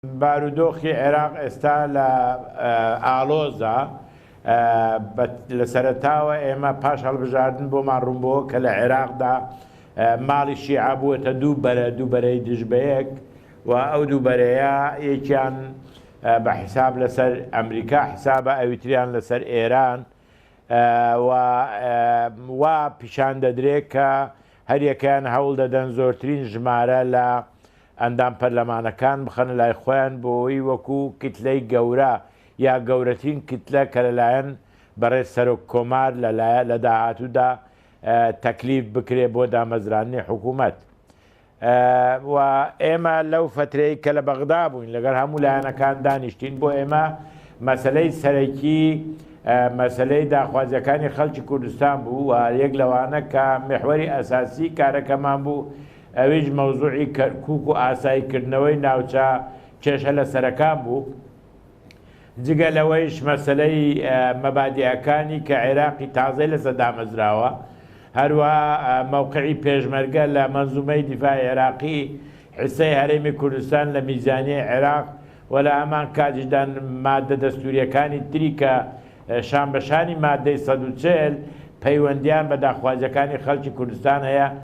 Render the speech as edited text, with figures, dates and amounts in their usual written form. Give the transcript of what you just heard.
بارودۆخی عێراق ئێستا لە ئاڵۆزە لە سەرەتاوە ئێمە پاش هەڵبژاردن بۆمان ڕووبەوە کە لە عێراقدا ماڵی شیعە بووەتە دووبەرەی دژبەیەک و ئەو دووبەرەیە یەکیان بە حیساب لەسەر ئەمریکا حیسابە ئەویتریان لەسەر ئێران وا پیشان دەدرێت کە هەریەکەیان هەوڵ دەدەن زۆرترین ژمارە لە ئەندام پەرلەمانەکان بخەنە لای خۆیان بۆەوەی وەکو کتلەی گەورە یا گەورەترین کتلە کە لەلایەن بەڕێز سەرۆک کۆمار لە داهاتوودا تەکلیف بکرێ بۆ دامەزرانی حکوومەت. و ئێمە لەو فترەی کە لە بەغدا بووین لەگەر هەموو لایەنەکان دانیشتین بۆ ئێمە مەسەلەی سەرەکی مەسەلەی داخوازیەکانی خەڵکی کوردستان بوو و یەک لەوانە کە محوەری ئەساسی کارەکەمان بوو ئەویش مەوزوعی کەرکووک و ئاساییکردنەوەی ناوچە کێشە لە سەرەکان بوو جگە لەوەیش مەسەلەی مەبادیەکانی کە عێراقی تازەی لەسەر دامەزراوە هەروەها مەوقعی پێشمەرگە لە مەنزومەی دیفاعی عێراقی حیسەی هەرێمی کوردستان لە میزانیەی عێراق و لە هەمان کاتیشدا مادە دەستوریەکانی تری کە شان بەشانی مادەی 140 پەیوەندیان بە داخوازیەکانی خەڵکی کوردستان هەیە.